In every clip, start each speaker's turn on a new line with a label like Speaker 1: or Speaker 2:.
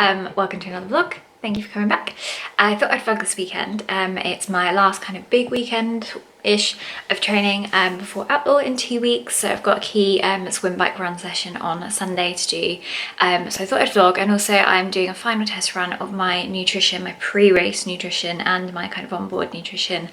Speaker 1: Welcome to another vlog. Thank you for coming back. I thought I'd vlog this weekend. It's my last kind of big weekend-ish of training before Outlaw in 2 weeks. So I've got a key swim bike run session on Sunday to do. So I thought I'd vlog, and also I'm doing a final test run of my nutrition, my pre-race nutrition and my kind of onboard nutrition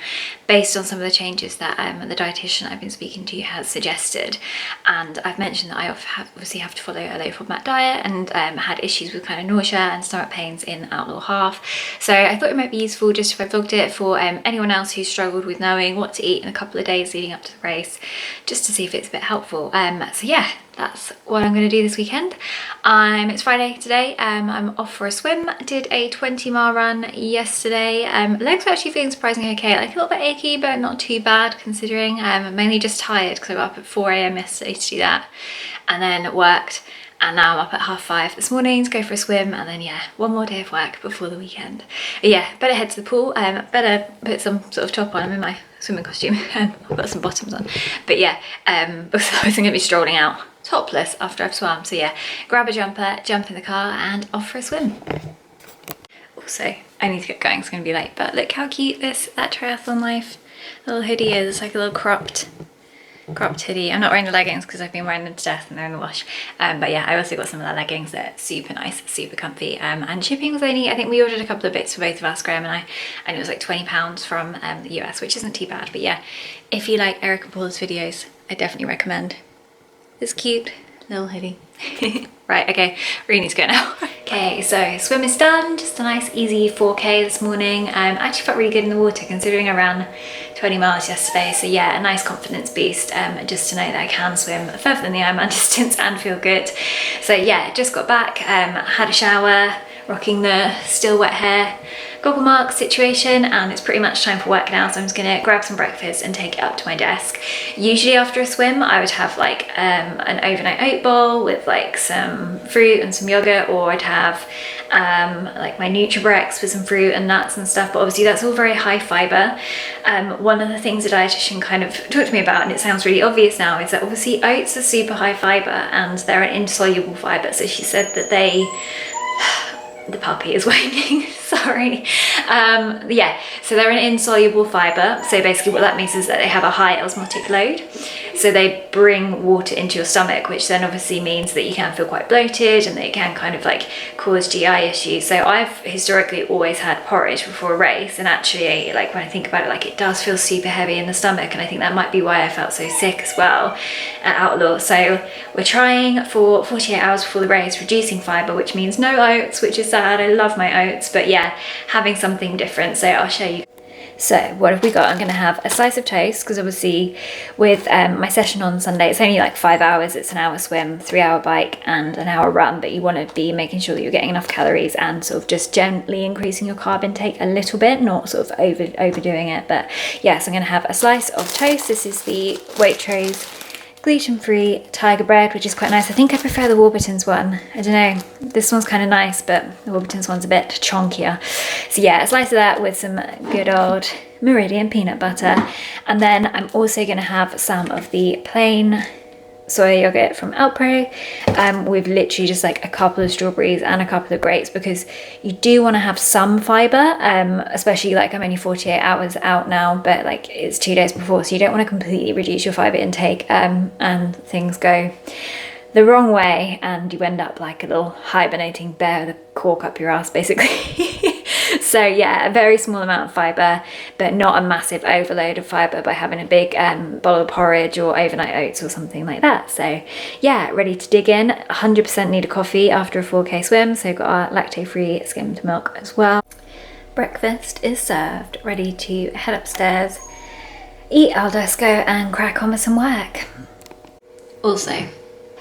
Speaker 1: based on some of the changes that the dietitian I've been speaking to has suggested. And I've mentioned that I obviously have to follow a low FODMAP diet and had issues with kind of nausea and stomach pains in Outlaw Half. So I thought it might be useful just if I vlogged it for anyone else who struggled with knowing what to eat in a couple of days leading up to the race, just to see if it's a bit helpful. So yeah, that's what I'm going to do this weekend. It's Friday today. I'm off for a swim. Did a 20-mile run yesterday. Legs are actually feeling surprisingly okay. Like a little bit achy, but not too bad considering. I'm mainly just tired because I got up at 4 AM yesterday to do that, and then worked. And now I'm up at 5:30 this morning to go for a swim, and then yeah, one more day of work before the weekend. But yeah, better head to the pool. Better put some sort of top on. I'm in my swimming costume and I've got some bottoms on. But yeah, because I'm going to be strolling out topless after I've swum. So yeah, grab a jumper, jump in the car and off for a swim. Also, I need to get going, it's going to be late. But look how cute that Triathlon Life little hoodie is. It's like a little cropped hoodie. I'm not wearing the leggings because I've been wearing them to death and they're in the wash. But yeah, I also got some of the leggings. They're super nice, super comfy. And shipping was only, I think we ordered a couple of bits for both of us, Graham and I, and it was like £20 from the US, which isn't too bad. But yeah, if you like Erica Paula's videos, I definitely recommend this cute little hoodie. Right, okay, really need to go now. Okay, so swim is done. Just a nice easy 4K this morning. Actually felt really good in the water considering I ran 20 miles yesterday. So yeah, a nice confidence boost just to know that I can swim further than the Ironman distance and feel good. So yeah, just got back, had a shower, rocking the still wet hair goggle mark situation, and it's pretty much time for work now. So I'm just gonna grab some breakfast and take it up to my desk. Usually after a swim I would have like an overnight oat bowl with like some fruit and some yogurt, or I'd have like my NutriBrex with some fruit and nuts and stuff, but obviously that's all very high fiber. One of the things the dietitian kind of talked to me about, and it sounds really obvious now, is that obviously oats are super high fiber and they're an insoluble fiber. So she said that the puppy is whining, sorry. Yeah, so they're an insoluble fiber. So basically what that means is that they have a high osmotic load. So they bring water into your stomach, which then obviously means that you can feel quite bloated and they can kind of like cause GI issues. So I've historically always had porridge before a race, and actually like when I think about it, like it does feel super heavy in the stomach, and I think that might be why I felt so sick as well at Outlaw. So we're trying for 48 hours before the race, reducing fiber, which means no oats, which is sad. I love my oats, but yeah, having something different. So I'll show you. So what have we got? I'm going to have a slice of toast because obviously with my session on Sunday, it's only like 5 hours. It's an hour swim, 3-hour bike and an hour run, but you want to be making sure that you're getting enough calories and sort of just gently increasing your carb intake a little bit, not sort of overdoing it. But yeah, so I'm going to have a slice of toast. This is the Waitrose gluten-free tiger bread, which is quite nice. I think I prefer the Warburton's one. I don't know, this one's kind of nice, but the Warburton's one's a bit chunkier. So yeah, a slice of that with some good old Meridian peanut butter. And then I'm also going to have some of the plain soy yogurt from Alpro with literally just like a couple of strawberries and a couple of grapes, because you do want to have some fiber, especially like I'm only 48 hours out now, but like it's 2 days before, so you don't want to completely reduce your fiber intake and things go the wrong way and you end up like a little hibernating bear with a cork up your ass basically. So yeah, a very small amount of fiber, but not a massive overload of fiber by having a big bowl of porridge or overnight oats or something like that. So yeah, ready to dig in. 100% need a coffee after a 4K swim, so got our lactose-free skimmed milk as well. Breakfast is served, ready to head upstairs, eat al desco and crack on with some work. Also,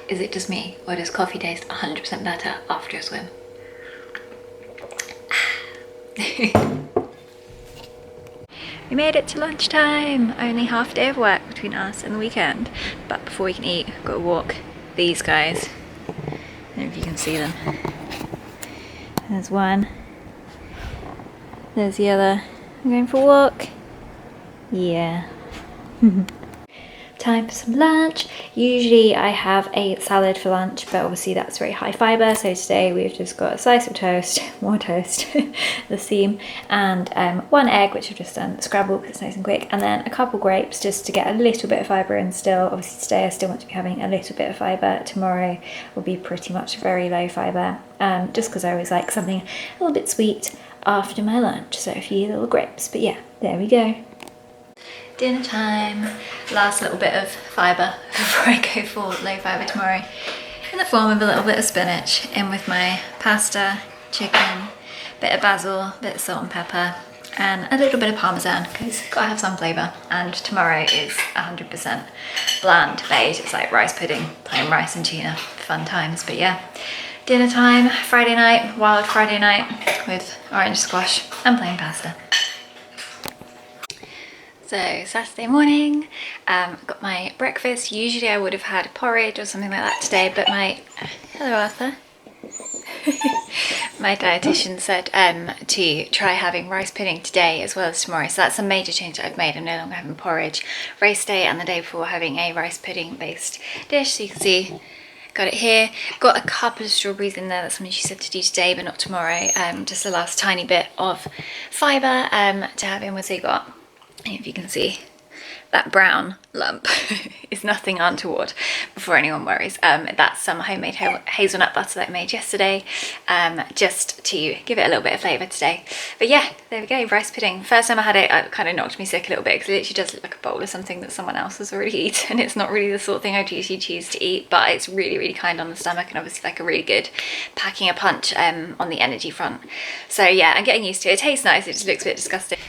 Speaker 1: is it just me, or does coffee taste 100% better after a swim? We made it to lunchtime. Only half a day of work between us and the weekend, but before we can eat, we've got to walk these guys. I don't know if you can see them. There's one, there's the other. I'm going for a walk. Yeah. Time for some lunch. Usually I have a salad for lunch, but obviously that's very high fibre, so today we've just got a slice of toast, more toast, the seam, and one egg, which I've just done scrambled because it's nice and quick, and then a couple grapes just to get a little bit of fibre in still. Obviously today I still want to be having a little bit of fibre. Tomorrow will be pretty much very low fibre, just because I always like something a little bit sweet after my lunch, so a few little grapes. But yeah, there we go. Dinner time. Last little bit of fibre before I go for low fibre tomorrow, in the form of a little bit of spinach in with my pasta, chicken, bit of basil, bit of salt and pepper, and a little bit of parmesan because gotta have some flavour. And tomorrow is 100% bland beige. It's like rice pudding, plain rice and tuna. Fun times. But yeah, dinner time, Friday night, wild Friday night with orange squash and plain pasta. So Saturday morning, got my breakfast. Usually I would have had porridge or something like that today, but hello Arthur. My dietitian said to try having rice pudding today as well as tomorrow. So that's a major change that I've made. I'm no longer having porridge. Race day and the day before having a rice pudding based dish. So you can see, got it here. Got a couple of strawberries in there. That's something she said to do today, but not tomorrow. Just the last tiny bit of fibre to have in. So you got, if you can see, that brown lump is nothing untoward, before anyone worries. That's some homemade hazelnut butter that I made yesterday, just to give it a little bit of flavour today. But yeah, there we go, rice pudding. First time I had it, it kind of knocked me sick a little bit because it literally does look like a bowl of something that someone else has already eaten. It's not really the sort of thing I'd usually choose to eat, but it's really, really kind on the stomach and obviously like a really good packing a punch on the energy front. So yeah, I'm getting used to it. It tastes nice, it just looks a bit disgusting.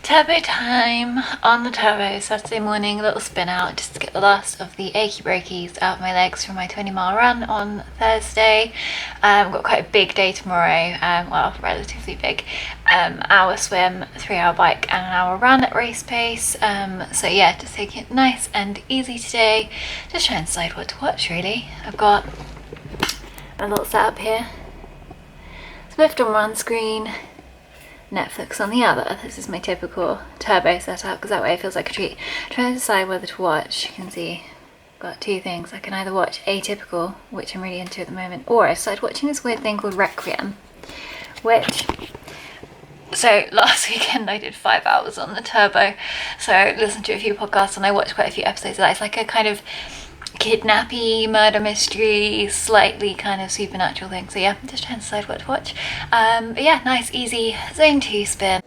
Speaker 1: Turbo time on the turbo. Saturday morning, a little spin out just to get the last of the achy breakies out of my legs from my 20-mile run on Thursday. Got quite a big day tomorrow, well, relatively big. Hour swim, 3-hour bike and an hour run at race pace. So yeah, just taking it nice and easy today. Just trying to decide what to watch really. I've got a little setup here. Swift on one screen, Netflix on the other. This is my typical turbo setup because that way it feels like a treat. Trying to decide whether to watch. You can see I've got two things. I can either watch Atypical, which I'm really into at the moment, or I started watching this weird thing called Requiem, which, so last weekend I did 5 hours on the turbo, so I listened to a few podcasts and I watched quite a few episodes of that. It's like a kind of kidnappy murder mystery, slightly kind of supernatural thing. So yeah, I'm just trying to decide what to watch. But yeah, nice easy zone 2 spin.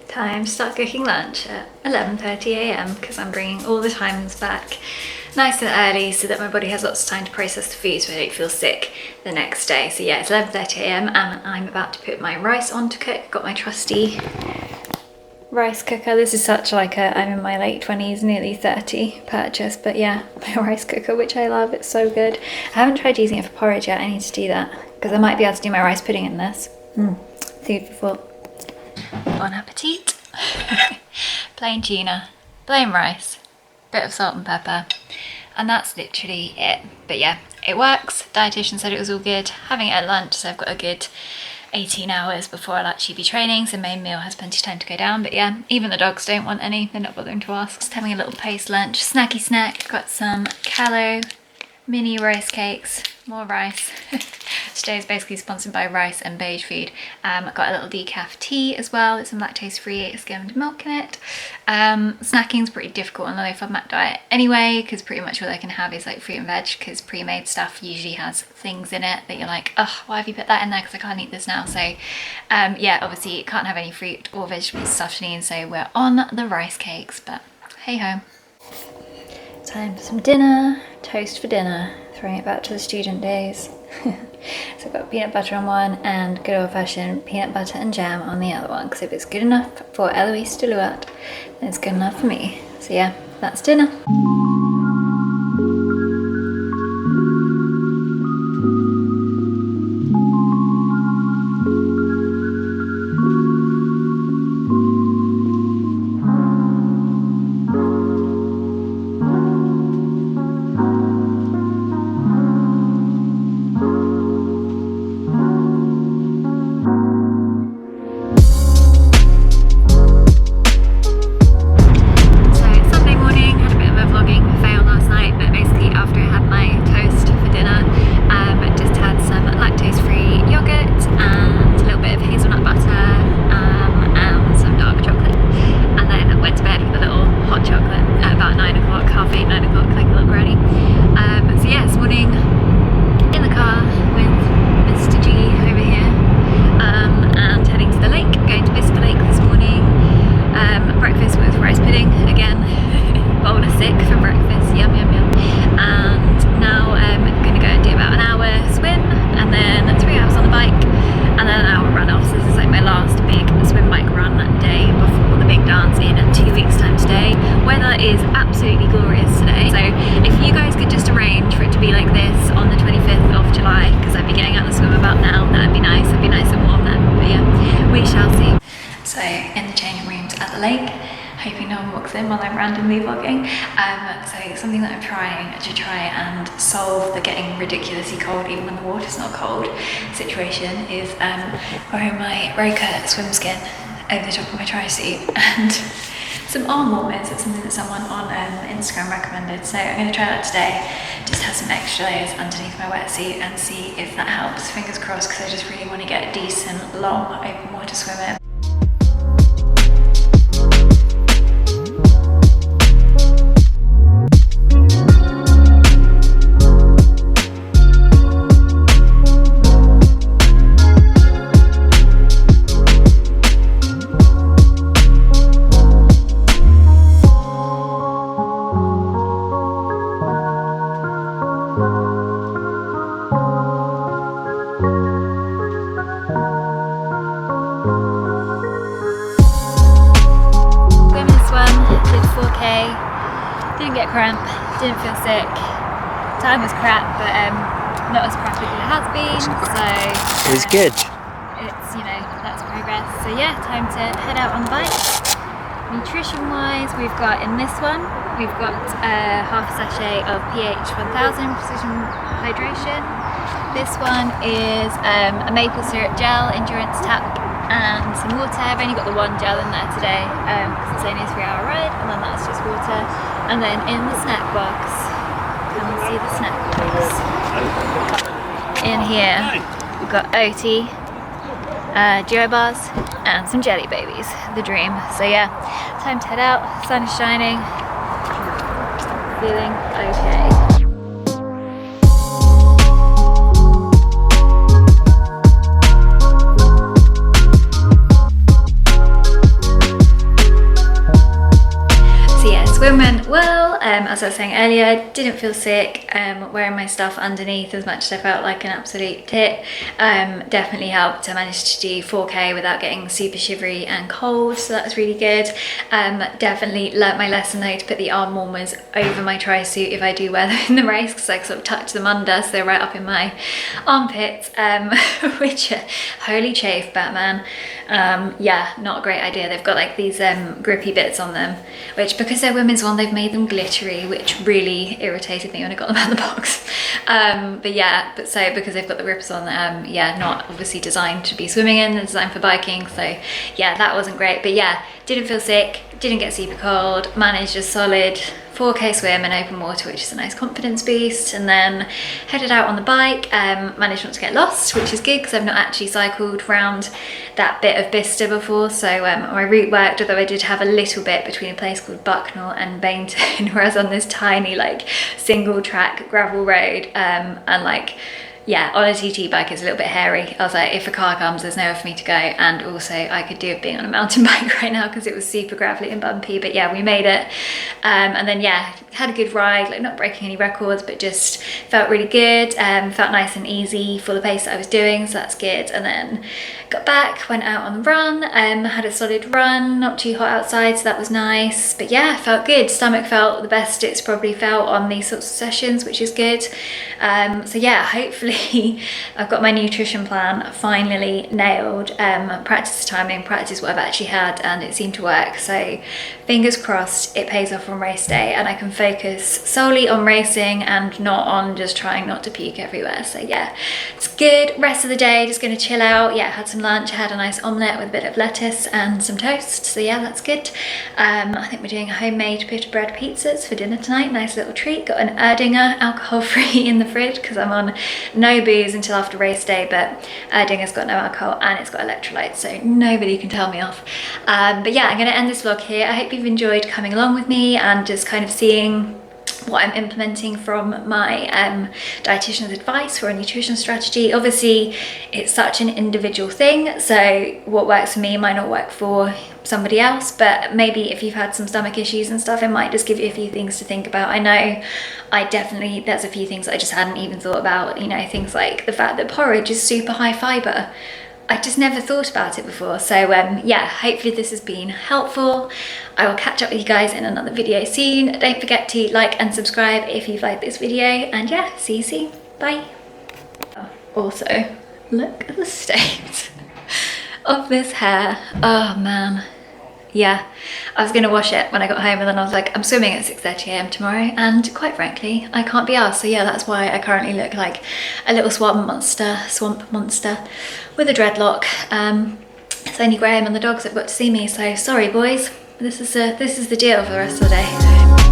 Speaker 1: Time to start cooking lunch at 11:30 a.m. because I'm bringing all the times back nice and early so that my body has lots of time to process the food so I don't feel sick the next day. So yeah, it's 11:30 a.m. and I'm about to put my rice on to cook. Got my trusty rice cooker. This is such like a, I'm in my late 20s, nearly 30 purchase, but yeah, my rice cooker, which I love. It's so good. I haven't tried using it for porridge yet. I need to do that because I might be able to do my rice pudding in this. Food for thought. Bon appetit. Plain tuna, plain rice, bit of salt and pepper, and that's literally it. But yeah, it works. Dietitian said it was all good. Having it at lunch, so I've got a good 18 hours before I'll actually be training, so main meal has plenty of time to go down. But yeah, even the dogs don't want any, they're not bothering to ask. Just having a little post lunch snacky snack. Got some callow mini rice cakes, more rice. Today's basically sponsored by rice and beige food. Got a little decaf tea as well with some lactose-free skimmed milk in it. Snacking's pretty difficult on the low FODMAP diet anyway, because pretty much all I can have is like fruit and veg, because pre-made stuff usually has things in it that you're like, oh, why have you put that in there, because I can't eat this now. So yeah, obviously you can't have any fruit or vegetables this afternoon, so we're on the rice cakes, but hey ho. Time for some dinner. Toast for dinner, throwing it back to the student days. So I've got peanut butter on one and good old fashioned peanut butter and jam on the other one, because if it's good enough for Eloise de Luat, then it's good enough for me. So yeah, that's dinner. the lake, hoping no one walks in while I'm randomly vlogging. So something that I'm trying to and solve the getting ridiculously cold even when the water's not cold situation is wearing my Roka swim skin over the top of my tri-suit and some arm warmers. It's something that someone on Instagram recommended, so I'm going to try that today. Just have some extra layers underneath my wetsuit and see if that helps. Fingers crossed, because I just really want to get a decent long open water swim in. Didn't get cramp, didn't feel sick. Time was crap, but not as crap as it has been, so
Speaker 2: it was good.
Speaker 1: It's, you know, that's progress. So yeah, time to head out on the bike. Nutrition wise, we've got in this one, we've got half a sachet of pH 1000 precision hydration. This one is a maple syrup gel endurance tap and some water. I've only got the one gel in there today because it's only a 3-hour ride, and then that's just water. And then in the snack box, come and see the snack box. In here, we've got OT, Duo bars, and some jelly babies. The dream. So yeah, time to head out. Sun is shining. Feeling okay. Swim went well, as I was saying earlier, didn't feel sick, wearing my stuff underneath as much as I felt like an absolute tit, definitely helped. I managed to do 4K without getting super shivery and cold, so that was really good. Definitely learnt my lesson though to put the arm warmers over my tri-suit if I do wear them in the race, because I can sort of touch them under so they're right up in my armpits, which holy chafe, Batman. Yeah, not a great idea. They've got like these grippy bits on them, which because they're women's one, they've made them glittery, which really irritated me when I got them out of the box. But yeah, so because they've got the grips on, yeah, not obviously designed to be swimming in, they're designed for biking, so yeah, that wasn't great. But yeah, didn't feel sick, didn't get super cold, managed a solid 4K swim in open water, which is a nice confidence boost, and then headed out on the bike. Managed not to get lost, which is good because I've not actually cycled round that bit of Bicester before, so my route worked, although I did have a little bit between a place called Bucknell and Bainton where I was on this tiny like single track gravel road, and like, yeah, on a TT bike it's a little bit hairy. I was like, if a car comes, there's nowhere for me to go, and also I could do it being on a mountain bike right now because it was super gravelly and bumpy. But yeah, we made it, and then yeah, had a good ride, like not breaking any records, but just felt really good, felt nice and easy for the pace that I was doing, so that's good. And then got back, went out on the run, had a solid run, not too hot outside, so that was nice. But yeah, felt good. Stomach felt the best it's probably felt on these sorts of sessions, which is good. So yeah, hopefully I've got my nutrition plan finally nailed. Practice timing, practice what I've actually had, and it seemed to work. So fingers crossed it pays off on race day and I can focus solely on racing and not on just trying not to puke everywhere. So yeah, it's good. Rest of the day, just gonna chill out. Yeah, had some lunch, I had a nice omelette with a bit of lettuce and some toast. So yeah, that's good. I think we're doing homemade pita bread pizzas for dinner tonight. Nice little treat. Got an Erdinger alcohol-free in the fridge because I'm on no booze until after race day, but Erdinger's got no alcohol and it's got electrolytes, so nobody can tell me off. But yeah, I'm gonna end this vlog here. I hope you've enjoyed coming along with me and just kind of seeing what I'm implementing from my dietitian's advice for a nutrition strategy. Obviously it's such an individual thing, so what works for me might not work for somebody else, but maybe if you've had some stomach issues and stuff, it might just give you a few things to think about. I know there's a few things I just hadn't even thought about, you know, things like the fact that porridge is super high fibre. I just never thought about it before. So yeah, hopefully this has been helpful. I will catch up with you guys in another video soon. Don't forget to like and subscribe if you've liked this video, and yeah, see you soon. Bye. Also, look at the state of this hair. Oh man, Yeah, I was gonna wash it when I got home, and then I was like, I'm swimming at 6:30 a.m. tomorrow, and quite frankly, I can't be arsed. So yeah, that's why I currently look like a little swamp monster with a dreadlock. It's only Graham and the dogs that got to see me, so sorry boys. This is the deal for the rest of the day.